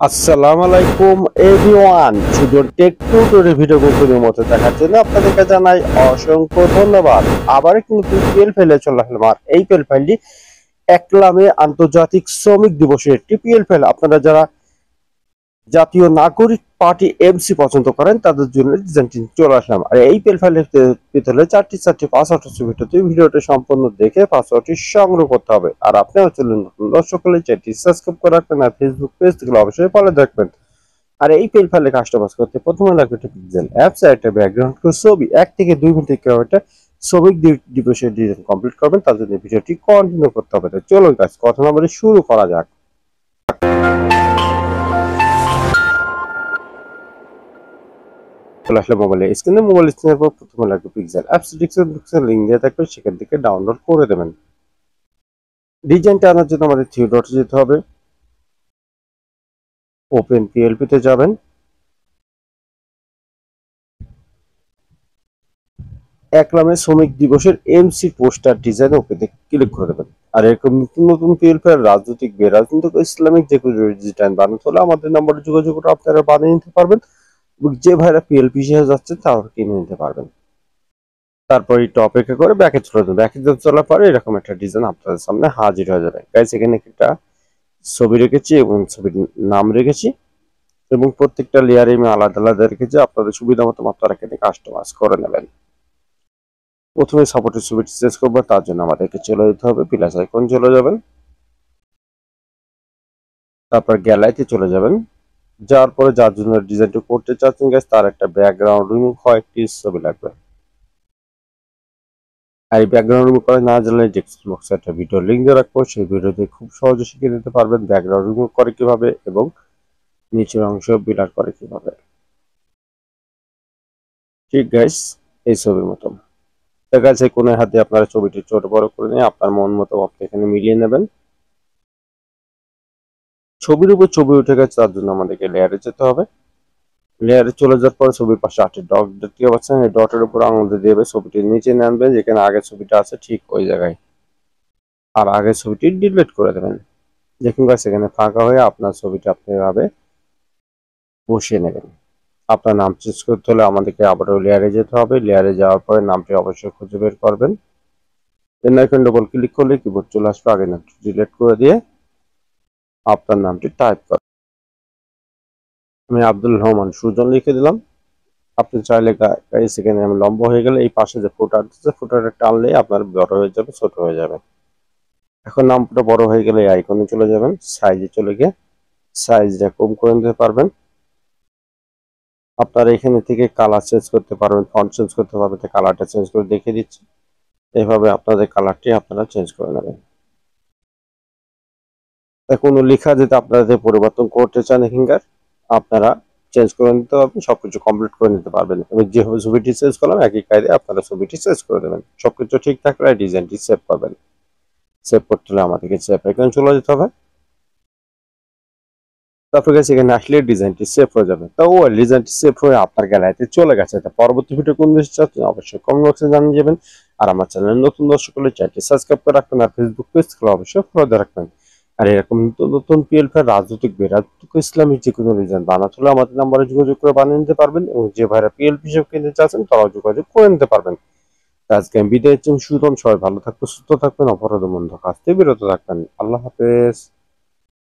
আসসালামু আলাইকুম everyone, Sujon tech tutorial video কোম্পানির মতো দেখার জন্য আপনাদেরকে জানাই অসংখ্য ধন্যবাদ। আবার একটি নতুন পিএল ফাইলে চলে আসলাম। আর এই পিএল ফাইলটি একলামে আন্তর্জাতিক শ্রমিক দিবসের একটি পিএল ফাইল। আপনারা যারা জাতীয় নাগরিক পার্টি এমসি পছন্দ করেন তাদের জন্য ডিজাইনটি চলে আসলাম। আর এই পিএল ফাইলের ভিতরে চারটি পাসওয়ার্ড আছে। ভিডিওটি সম্পূর্ণ দেখে পাসওয়ার্ডটি সংগ্রহ করতে হবে। আর আপনারা চলুন নতুন দর্শক হলে চ্যানেলটি সাবস্ক্রাইব করে রাখবেন আর ফেসবুক পেজ থেকে অবশ্যই ফলো রাখবেন। আর এই পিএল ফাইলে কাস্টমাইজ করতে প্রথমে লাগবে একটা পিক্সেল অ্যাপস আর একটা ব্যাকগ্রাউন্ড ছবি। 1 থেকে 2 মিনিট একটা শ্রমিক দিবসের ডিজাইন কমপ্লিট করবেন। তার জন্য ভিডিওটি কন্টিনিউ করতে হবে। তো চলুন গাইস, কথা না বলে শুরু করা যাক। চলে আসলে মোবাইলে স্ক্রিনে, মোবাইল স্ক্রিনের পর প্রথমে লাগবে পিক্সেল অ্যাপস। ডিসক্রিপশন লিংক দেওয়া থাকবে, সেখান থেকে ডাউনলোড করে দেবেন। ডিজাইনটা আনার জন্য আমাদের থ্রি ডটে যেতে হবে। ওপেন পিএলপি তে যাবেন। একলামে শ্রমিক দিবসের এমসি পোস্টার ডিজাইন ওপেনে ক্লিক করে দেবেন। আর এরকম নতুন নতুন পিএলপি আর রাজনৈতিক বেরাজনৈতিক ইসলামিক যে কোনো ডিজাইন বানাতে হলে আমাদের নম্বরে যোগাযোগ করে আপনারা বানিয়ে নিতে পারবেন। এবং যে ভাইরা পিএলপি হিসেবে যাচ্ছে তারা কিনে নিতে পারবেন। তারপর একটু অপেক্ষা করে ব্যাকে চলে যাবেন। ব্যাকে চলার পরে এরকম একটা ডিজাইন আপনাদের সামনে হাজির হয়ে যাবে। গাইস, এখানে একটা ছবি রেখেছি এবং ছবির নাম রেখেছি এবং প্রত্যেকটা লেয়ারে আমি আলাদা আলাদা রেখেছি। আপনাদের সুবিধা মতো আপনারা এখানে কাস্টমাইজ করে নেবেন। প্রথমে সাপোর্টের ছবিটি চেঞ্জ করবো, তার জন্য আমাদেরকে চলে যেতে হবে প্লাস আইকন চলে যাবেন। তারপর গ্যালারিতে চলে যাবেন। যাওয়ার পরে যার জন্য ডিজাইনটা করতে চাচ্ছেন গাইস, তার একটা ব্যাকগ্রাউন্ড রিমুভ হয়, একটি ছবি লাগবে। আর এই ব্যাকগ্রাউন্ড রিমুভ করে না জানলে ডেসক্রিপশন বক্সে একটা ভিডিও লিংক দিয়ে রাখবো, সেই ভিডিওতে খুব সহজে শিখে নিতে পারবেন ব্যাকগ্রাউন্ড রিমুভ করে কিভাবে এবং নিচের অংশ বিলার করে কিভাবে। ঠিক গাইস, এই ছবির মতো দেখা যাচ্ছে কোন হাতে আপনারা ছবিটি ছোট বড় করে নিয়ে আপনার মন মতো আপনি এখানে মিলিয়ে নেবেন। ছবির উপর ছবি উঠে গেছে, তার জন্য আমাদেরকে লেয়ারে যেতে হবে। লেয়ারে চলে যাওয়ার পর ছবির পাশে 8টি ডট দেখতে পাচ্ছেন, এই ডটের উপর আঙুল দিয়ে ছবিটি নিচে নামবেন, যেখানে আগের ছবিটা আছে ঠিক ওই জায়গায়। আর আগের ছবিটি ডিলিট করে দেবেন। দেখুন গাইস, এখানে ফাঁকা হয়ে আপনার ছবিটা আপনি এভাবে বসিয়ে নেবেন। আপনার নাম চেঞ্জ করতে হলে আমাদেরকে আবারও লেয়ারে যেতে হবে। লেয়ারে যাওয়ার পরে নামটি অবশ্যই খুঁজে বের করবেন। পেন আইকন ডবল ক্লিক করলে কিবোর্ড চলে আসবে। আগের নামটি ডিলিট করে দিয়ে আপনার নামটি টাইপ করুন। আমি আব্দুল রহমান সুজন লিখে দিলাম। আপনি চাইলে সেখানে আমি লম্বা হয়ে গেলে এই পাশে যে ফুটার দিচ্ছে, ফুটারটা টানলে আপনার বড় হয়ে যাবে, ছোট হয়ে যাবে। এখন নামটা বড় হয়ে গেলে এই আইকনে চলে যাবেন, সাইজে চলে গিয়ে সাইজটা কম করে নিতে পারবেন। আপনারা এখানে থেকে কালার চেঞ্জ করতে পারবেন, ফন্ট চেঞ্জ করতে পারবেন। কালারটা চেঞ্জ করে দেখিয়ে দিচ্ছি। এইভাবে আপনাদের কালারটি আপনারা চেঞ্জ করে নেবেন। কোনো লেখা যদি আপনারা পরিবর্তন করতে চান এখানকার, আপনারা চেঞ্জ করে নিতে পারবেন, সবকিছু কমপ্লিট করে নিতে পারবেন। আমি যেভাবে ছবিটি চেঞ্জ করলাম একই কায়দায় আপনারা ছবিটি চেঞ্জ করে দেবেন। সবকিছু ঠিক থাকলে ডিজাইনটি সেভ পাবেন। সেভ করতে হলে আমাদেরকে সেভ আইকনে চলে যেতে হবে। তারপর গেছে এখানে আসলে ডিজাইনটি সেভ হয়ে যাবে। তো ডিজাইনটি সেভ হয়ে আপনার গ্যালারিতে চলে গেছে। পরবর্তী ভিডিও কোন বিষয়ে চাচ্ছেন অবশ্যই কমেন্ট বক্সে জানিয়ে যাবেন। আর আমার চ্যানেল নতুন দর্শক হলে চ্যানেলটি সাবস্ক্রাইব করে রাখবেন আর ফেসবুক পেজ থেকে অবশ্যই ফলো দিয়ে রাখবেন। আর এরকম নতুন নতুন পিএলপি রাজনৈতিক বেরাজনৈতিক ইসলামিক যে কোনো ডিজাইন বানাতে হলে আমাদের নাম্বারে যোগাযোগ করে বানিয়ে নিতে পারবেন এবং যে ভাইরা পিএলপি হিসেবে কিনতে চাচ্ছেন তারাও যোগাযোগ করে নিতে পারবেন। আজকে আমি বিদায় নিচ্ছি। সুতরাং সবাই ভালো থাকবেন, সুস্থ থাকবেন, অপরাধ মন্দ কাজ থেকে বিরত থাকবেন। আল্লাহ হাফেজ।